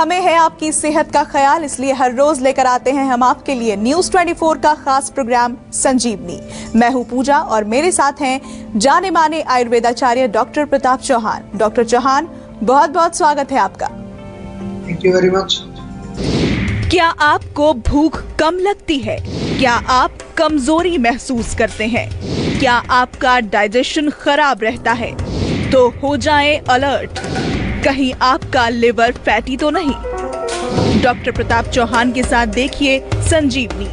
हमें है आपकी सेहत का ख्याल, इसलिए हर रोज लेकर आते हैं हम आपके लिए न्यूज 24 का खास प्रोग्राम संजीवनी। मैं हूं पूजा और मेरे साथ हैं जाने माने आयुर्वेदाचार्य डॉक्टर प्रताप चौहान। डॉक्टर चौहान, बहुत बहुत स्वागत है आपका। Thank you very much. क्या आपको भूख कम लगती है? क्या आप कमजोरी महसूस करते हैं? क्या आपका डाइजेशन खराब रहता है? तो हो जाएं अलर्ट, कहीं आपका लिवर फैटी तो नहीं। डॉक्टर प्रताप चौहान के साथ देखिए संजीवनी।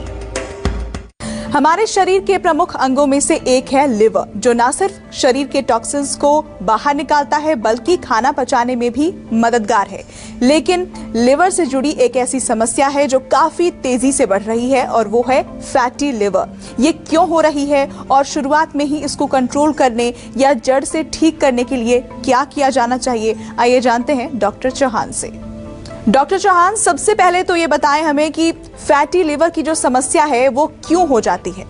हमारे शरीर के प्रमुख अंगों में से एक है लिवर, जो न सिर्फ शरीर के टॉक्सिन्स को बाहर निकालता है बल्कि खाना पचाने में भी मददगार है। लेकिन लिवर से जुड़ी एक ऐसी समस्या है जो काफी तेजी से बढ़ रही है और वो है फैटी लिवर। ये क्यों हो रही है और शुरुआत में ही इसको कंट्रोल करने या जड़ से ठीक करने के लिए क्या किया जाना चाहिए, आइए जानते हैं डॉक्टर चौहान से। डॉक्टर चौहान, सबसे पहले तो ये बताएं हमें कि फैटी लिवर की जो समस्या है वो क्यों हो जाती है?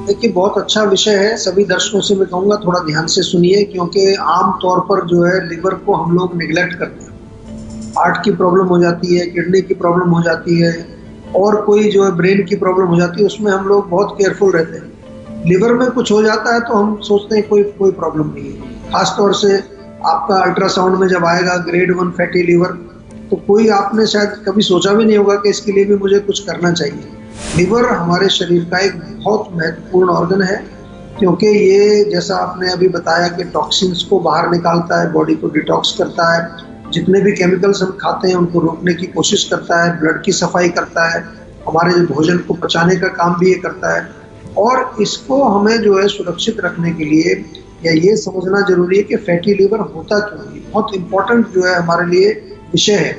देखिए, बहुत अच्छा विषय है। सभी दर्शकों से मैं कहूँगा थोड़ा ध्यान से सुनिए, क्योंकि आम तौर पर जो है लिवर को हम लोग निगलेक्ट करते हैं। हार्ट की प्रॉब्लम हो जाती है, किडनी की प्रॉब्लम हो जाती है और कोई जो है ब्रेन की प्रॉब्लम हो जाती है, उसमें हम लोग बहुत केयरफुल रहते हैं। लिवर में कुछ हो जाता है तो हम सोचते हैं कोई प्रॉब्लम नहीं है। खासतौर से आपका अल्ट्रासाउंड में जब आएगा ग्रेड 1 फैटी लिवर, तो कोई आपने शायद कभी सोचा भी नहीं होगा कि इसके लिए भी मुझे कुछ करना चाहिए। लिवर हमारे शरीर का एक बहुत महत्वपूर्ण ऑर्गन है, क्योंकि ये जैसा आपने अभी बताया कि टॉक्सिन्स को बाहर निकालता है, बॉडी को डिटॉक्स करता है, जितने भी केमिकल्स हम खाते हैं उनको रोकने की कोशिश करता है, ब्लड की सफाई करता है, हमारे जो भोजन को पचाने का काम भी ये करता है। और इसको हमें जो है सुरक्षित रखने के लिए या ये समझना जरूरी है कि फैटी लिवर होता क्यों है। बहुत इंपॉर्टेंट जो है हमारे लिए विषय है।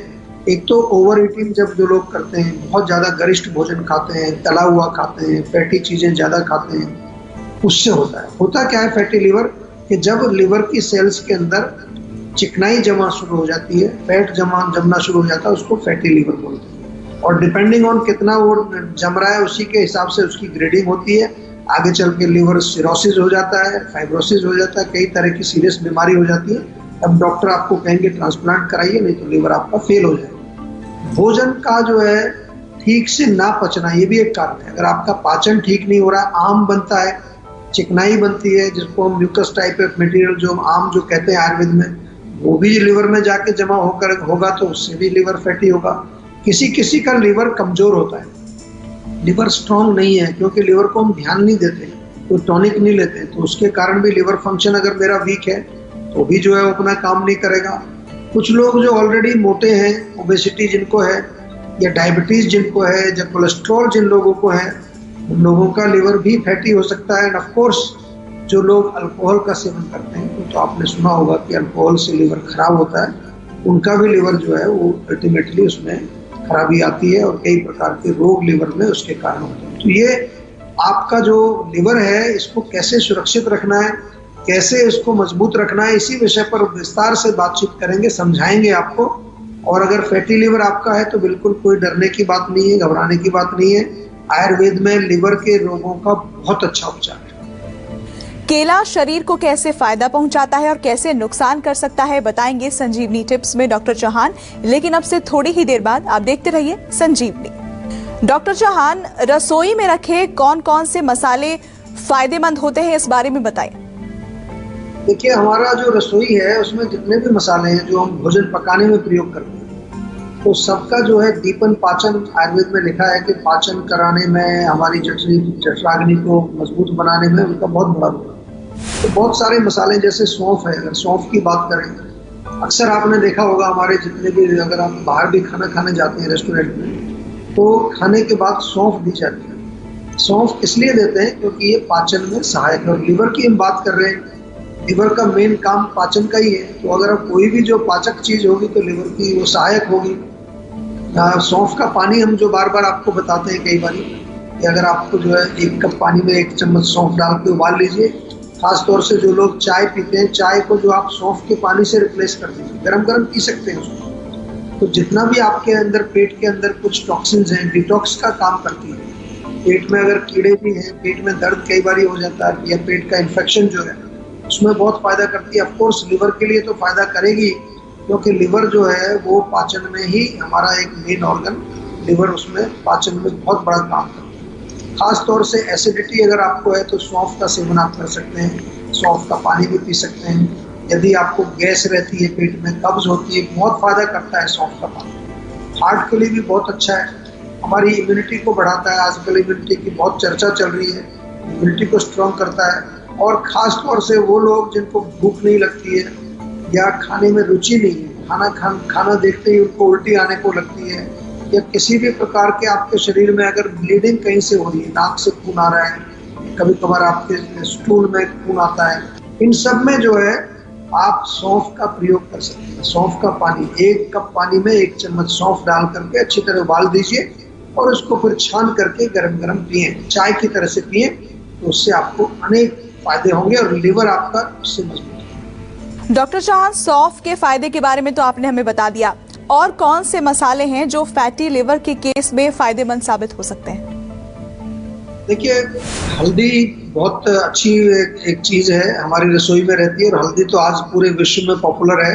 एक तो ओवर ईटिंग जब जो लोग करते हैं, बहुत ज़्यादा गरिष्ठ भोजन खाते हैं, तला हुआ खाते हैं, फैटी चीज़ें ज़्यादा खाते हैं, उससे होता है। होता क्या है फैटी लिवर कि जब लिवर की सेल्स के अंदर चिकनाई जमा शुरू हो जाती है, फैट जमना शुरू हो जाता है, उसको फैटी लिवर बोलते हैं। और डिपेंडिंग ऑन कितना वो जम रहा है उसी के हिसाब से उसकी ग्रेडिंग होती है। आगे चल के लिवर सिरोसिस हो जाता है, फाइब्रोसिस हो जाता है, कई तरह की सीरियस बीमारी हो जाती है। अब डॉक्टर आपको कहेंगे ट्रांसप्लांट कराइए, नहीं तो लिवर आपका फेल हो जाएगा। भोजन का जो है ठीक से ना पचना, ये भी एक कारण है। अगर आपका पाचन ठीक नहीं हो रहा है, आम बनता है, चिकनाई बनती है, जिसको हम म्यूकस टाइप ऑफ मटेरियल जो आम जो कहते हैं आयुर्वेद में, वो भी लिवर में जाके जमा होकर होगा तो उससे भी लिवर फैटी होगा। किसी किसी का लिवर कमजोर होता है, लिवर स्ट्रांग नहीं है, क्योंकि लिवर को हम ध्यान नहीं देते, तो टॉनिक नहीं लेते, तो उसके कारण भी लिवर फंक्शन अगर मेरा वीक है तो भी जो है अपना काम नहीं करेगा। कुछ लोग जो ऑलरेडी मोटे हैं, ओबेसिटी जिनको है, या डायबिटीज जिनको है, या कोलेस्ट्रॉल जिन लोगों को है, उन लोगों का लिवर भी फैटी हो सकता है। एंड ऑफ कोर्स जो लोग अल्कोहल का सेवन करते हैं, तो आपने सुना होगा कि अल्कोहल से लिवर खराब होता है, उनका भी लिवर जो है वो अल्टीमेटली उसमें खराबी आती है और कई प्रकार के रोग लिवर में उसके कारण होते हैं। तो ये आपका जो लिवर है, इसको कैसे सुरक्षित रखना है, कैसे इसको मजबूत रखना है, इसी विषय पर विस्तार से बातचीत करेंगे, समझाएंगे आपको। और अगर फैटी लिवर आपका है तो बिल्कुल कोई डरने की बात नहीं है, घबराने की बात नहीं है। आयुर्वेद में लिवर के रोगों का बहुत अच्छा उपचार है। केला शरीर को कैसे फायदा पहुंचाता है और कैसे नुकसान कर सकता है, बताएंगे संजीवनी टिप्स में डॉक्टर चौहान। लेकिन अब से थोड़ी ही देर बाद आप देखते रहिए संजीवनी। डॉक्टर चौहान, रसोई में रखे कौन कौन से मसाले फायदेमंद होते हैं, इस बारे में बताएं। देखिए, हमारा जो रसोई है उसमें जितने भी मसाले हैं जो हम भोजन पकाने में प्रयोग करते हैं, तो सबका जो है दीपन पाचन, आयुर्वेद में लिखा है कि पाचन कराने में, हमारी जठराग्नि को मजबूत बनाने में उनका बहुत बड़ा रोल है। तो बहुत सारे मसाले, जैसे सौंफ है, अगर सौंफ की बात करें, अक्सर आपने देखा होगा हमारे जितने भी, अगर आप बाहर भी खाना खाने जाते हैं रेस्टोरेंट में, तो खाने के बाद सौंफ दी जाती है। सौंफ इसलिए देते हैं क्योंकि ये पाचन में सहायक है। और लिवर की हम बात कर रहे हैं, लिवर का मेन काम पाचन का ही है, तो अगर कोई भी जो पाचक चीज होगी तो लिवर की वो सहायक होगी। सौंफ का पानी हम जो बार बार आपको बताते हैं कई बार कि अगर आपको जो है 1 कप पानी में 1 चम्मच सौंफ डाल के उबाल लीजिए। खासतौर से जो लोग चाय पीते हैं, चाय को जो आप सौंफ के पानी से रिप्लेस कर दीजिए, गरम गरम पी सकते हैं उसको। तो जितना भी आपके अंदर, पेट के अंदर कुछ टॉक्सिन्स हैं, डिटॉक्स का काम करती है। पेट में अगर कीड़े भी हैं, पेट में दर्द कई बार हो जाता है, या पेट का इन्फेक्शन जो है उसमें बहुत फायदा करती है। ऑफ कोर्स लिवर के लिए तो फायदा करेगी, क्योंकि लिवर जो है वो पाचन में ही हमारा एक मेन ऑर्गन, लिवर उसमें पाचन में बहुत बड़ा काम करता है। खास तौर से एसिडिटी अगर आपको है तो सौंफ का सेवन आप कर सकते हैं, सौंफ का पानी भी पी सकते हैं। यदि आपको गैस रहती है, पेट में कब्ज होती है, बहुत फायदा करता है सौंफ का पानी। हार्ट के लिए भी बहुत अच्छा है, हमारी इम्यूनिटी को बढ़ाता है। आजकल इम्यूनिटी की बहुत चर्चा चल रही है, इम्यूनिटी को स्ट्रॉन्ग करता है। और ख़ास तौर से वो लोग जिनको भूख नहीं लगती है या खाने में रुचि नहीं है, खाना देखते ही उनको उल्टी आने को लगती है, या किसी भी प्रकार के आपके शरीर में अगर ब्लीडिंग कहीं से हो रही है, नाक से खून आ रहा है, कभी कभार आपके स्टूल में खून आता है, इन सब में जो है आप सौंफ का प्रयोग कर सकते हैं। सौंफ का पानी, 1 कप पानी में 1 चम्मच सौंफ डाल करके अच्छी तरह उबाल दीजिए और उसको फिर छान करके गरम गरम पिए, चाय की तरह से पिए, तो उससे आपको अनेक फायदे होंगे और लिवर आपका उससे मजबूत होगा। डॉक्टर चौहान, सौंफ के फायदे के बारे में तो आपने हमें बता दिया, और कौन से मसाले हैं जो फैटी लिवर के केस में फायदेमंद साबित हो सकते हैं? देखिए, हल्दी बहुत अच्छी एक चीज है, हमारी रसोई में रहती है, और हल्दी तो आज पूरे विश्व में पॉपुलर है,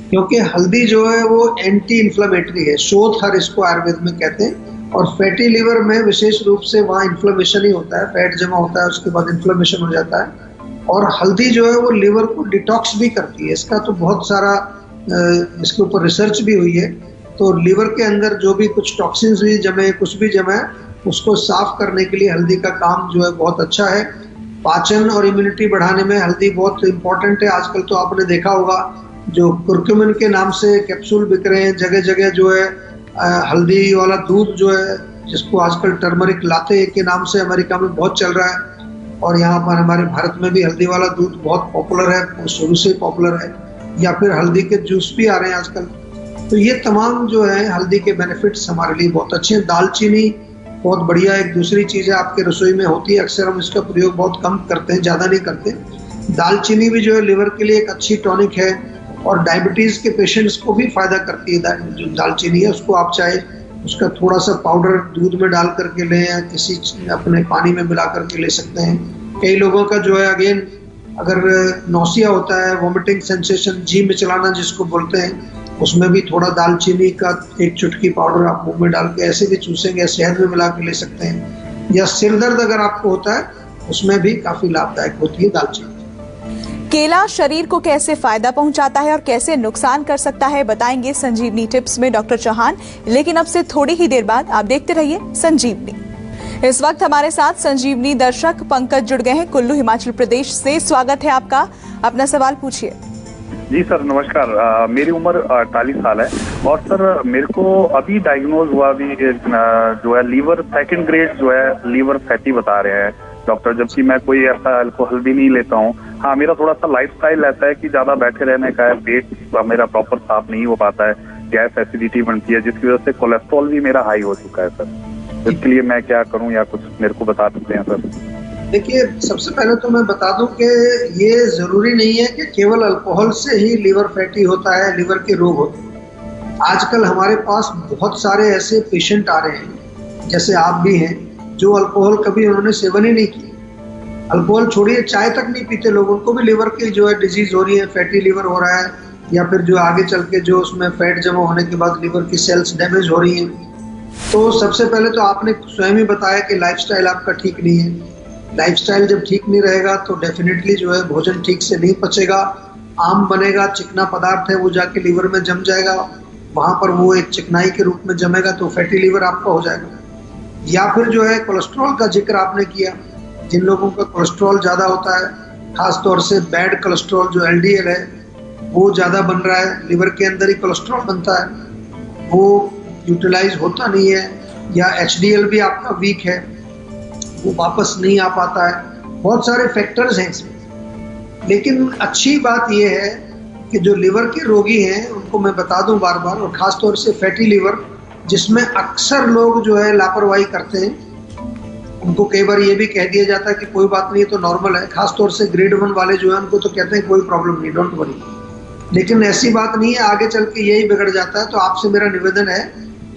क्योंकि हल्दी जो है वो एंटी इन्फ्लेमेटरी है, शोधहर इसको आयुर्वेद में कहते हैं। और फैटी लिवर में विशेष रूप से वहाँ इन्फ्लेमेशन ही होता है, फैट जमा होता है, उसके बाद इन्फ्लेमेशन हो जाता है। और हल्दी जो है वो लिवर को डिटॉक्स भी करती है, इसका तो बहुत सारा इसके ऊपर रिसर्च भी हुई है। तो लिवर के अंदर जो भी कुछ टॉक्सिन्स भी जमे, कुछ भी जमा है, उसको साफ करने के लिए हल्दी का काम जो है बहुत अच्छा है। पाचन और इम्यूनिटी बढ़ाने में हल्दी बहुत इम्पोर्टेंट है। आजकल तो आपने देखा होगा जो कुर्कुमिन के नाम से कैप्सूल बिक रहे हैं, जगह जगह जो है हल्दी वाला दूध जो है, जिसको आजकल टर्मरिक लाते के नाम से अमेरिका में बहुत चल रहा है, और यहाँ पर हमारे भारत में भी हल्दी वाला दूध बहुत पॉपुलर है, शुरू से पॉपुलर है। या फिर हल्दी के जूस भी आ रहे हैं आजकल। तो ये तमाम जो है हल्दी के बेनिफिट्स हमारे लिए बहुत अच्छे हैं। दालचीनी बहुत बढ़िया एक दूसरी चीज़ है, आपके रसोई में होती है, अक्सर हम इसका प्रयोग बहुत कम करते हैं, ज़्यादा नहीं करते। दालचीनी भी जो है लिवर के लिए एक अच्छी टॉनिक है, और डायबिटीज़ के पेशेंट्स को भी फायदा करती है। जो दालचीनी है उसको आप चाहे उसका थोड़ा सा पाउडर दूध में डाल करके लें, या किसी अपने पानी में मिला करके ले सकते हैं। कई लोगों का जो है अगेन अगर नौसिया होता है, वॉमिटिंग सेंसेशन, जी मिचलाना जिसको बोलते हैं, उसमें भी थोड़ा दालचीनी का 1 चुटकी पाउडर आप मुंह में डाल के ऐसे भी चूसेंगे, शहद में मिला के ले सकते हैं। या सिर दर्द अगर आपको होता है उसमें भी काफी लाभदायक होती है दालचीनी। केला शरीर को कैसे फायदा पहुंचाता है और कैसे नुकसान कर सकता है, बताएंगे संजीवनी टिप्स में डॉक्टर चौहान। लेकिन अब से थोड़ी ही देर बाद आप देखते रहिए संजीवनी। इस वक्त हमारे साथ संजीवनी दर्शक पंकज जुड़ गए हैं कुल्लू, हिमाचल प्रदेश से। स्वागत है आपका, अपना सवाल पूछिए। जी सर, नमस्कार। मेरी उम्र 48 साल है, और सर मेरे को अभी डायग्नोज हुआ अभी जो है लीवर 2nd ग्रेड जो है लीवर फैटी बता रहे हैं डॉक्टर, जबकि मैं कोई ऐसा अल्कोहल भी नहीं लेता हूँ। हाँ, मेरा थोड़ा सा लाइफस्टाइल रहता है कि ज्यादा बैठे रहने का है, पेट मेरा प्रॉपर साफ नहीं हो पाता है, गैस एसिडिटी बनती है, जिसकी वजह से कोलेस्ट्रॉल भी मेरा हाई हो चुका है सर। इसके लिए मैं क्या करूँ, या कुछ मेरे को बता सकते हैं सर? देखिए, सबसे पहले तो मैं बता दूं कि ये जरूरी नहीं है कि केवल अल्कोहल से ही लिवर फैटी होता है, लिवर के रोग होते हैं। आजकल हमारे पास बहुत सारे ऐसे पेशेंट आ रहे हैं, जैसे आप भी हैं, जो अल्कोहल कभी उन्होंने सेवन ही नहीं किया। अल्कोहल छोड़िए, चाय तक नहीं पीते लोग, उनको भी लिवर की जो है डिजीज हो रही है, फैटी लिवर हो रहा है, या फिर जो आगे चल के जो उसमें फैट जमा होने के बाद लिवर की सेल्स डैमेज हो रही हैं। तो सबसे पहले तो आपने स्वयं ही बताया कि लाइफस्टाइल आपका ठीक नहीं है। लाइफस्टाइल जब ठीक नहीं रहेगा तो डेफिनेटली जो है भोजन ठीक से नहीं पचेगा, आम बनेगा, चिकना पदार्थ है वो जाके लीवर में जम जाएगा, वहाँ पर वो एक चिकनाई के रूप में जमेगा, तो फैटी लिवर आपका हो जाएगा। या फिर जो है कोलेस्ट्रॉल का जिक्र आपने किया, जिन लोगों का कोलेस्ट्रॉल ज़्यादा होता है, खासतौर से बैड कोलेस्ट्रॉल जो LDL है वो ज़्यादा बन रहा है, लिवर के अंदर ही कोलेस्ट्रॉल बनता है, वो यूटिलाइज होता नहीं है, या HDL भी आपका वीक है, वो वापस नहीं आ पाता है। बहुत सारे फैक्टर्स हैं इसमें। लेकिन अच्छी बात यह है कि जो लिवर के रोगी हैं उनको मैं बता दूं बार बार, और ख़ासतौर से फैटी लिवर जिसमें अक्सर लोग जो है लापरवाही करते हैं, उनको कई बार ये भी कह दिया जाता है कि कोई बात नहीं, तो नॉर्मल है। खासतौर से ग्रेड 1 वाले जो है उनको तो कहते हैं कोई प्रॉब्लम नहीं, डोंट वरी। लेकिन ऐसी बात नहीं है, आगे चल के यही बिगड़ जाता है। तो आपसे मेरा निवेदन है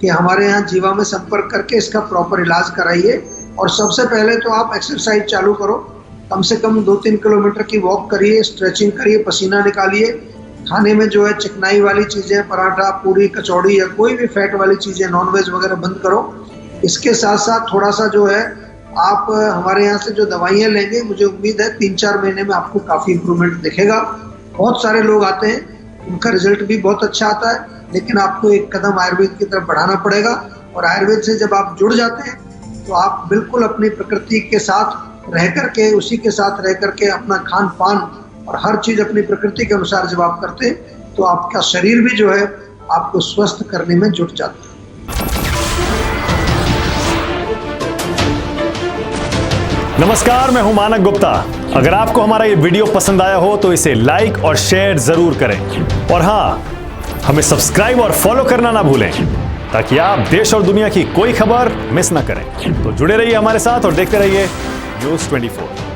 कि हमारे यहाँ जीवा में संपर्क करके इसका प्रॉपर इलाज कराइए। और सबसे पहले तो आप एक्सरसाइज चालू करो, कम से कम 2-3 किलोमीटर की वॉक करिए, स्ट्रेचिंग करिए, पसीना निकालिए, खाने में जो है चिकनाई वाली चीज़ें, पराठा, पूरी, कचौड़ी या कोई भी फैट वाली चीज़ें, नॉनवेज वगैरह बंद करो। इसके साथ साथ थोड़ा सा जो है आप हमारे यहाँ से जो दवाइयाँ लेंगे, मुझे उम्मीद है 3-4 महीने में आपको काफ़ी इम्प्रूवमेंट दिखेगा। बहुत सारे लोग आते हैं, उनका रिजल्ट भी बहुत अच्छा आता है, लेकिन आपको एक कदम आयुर्वेद की तरफ बढ़ाना पड़ेगा। और आयुर्वेद से जब आप जुड़ जाते हैं तो आप बिल्कुल अपनी प्रकृति के साथ रह करके, उसी के साथ रह करके अपना खान पान और हर चीज़ अपनी प्रकृति के अनुसार जब आप करते हैं तो आपका शरीर भी जो है आपको स्वस्थ करने में जुट जाता है। नमस्कार, मैं हूं मानक गुप्ता। अगर आपको हमारा ये वीडियो पसंद आया हो तो इसे लाइक और शेयर जरूर करें, और हां, हमें सब्सक्राइब और फॉलो करना ना भूलें ताकि आप देश और दुनिया की कोई खबर मिस ना करें। तो जुड़े रहिए हमारे साथ और देखते रहिए न्यूज़ 24।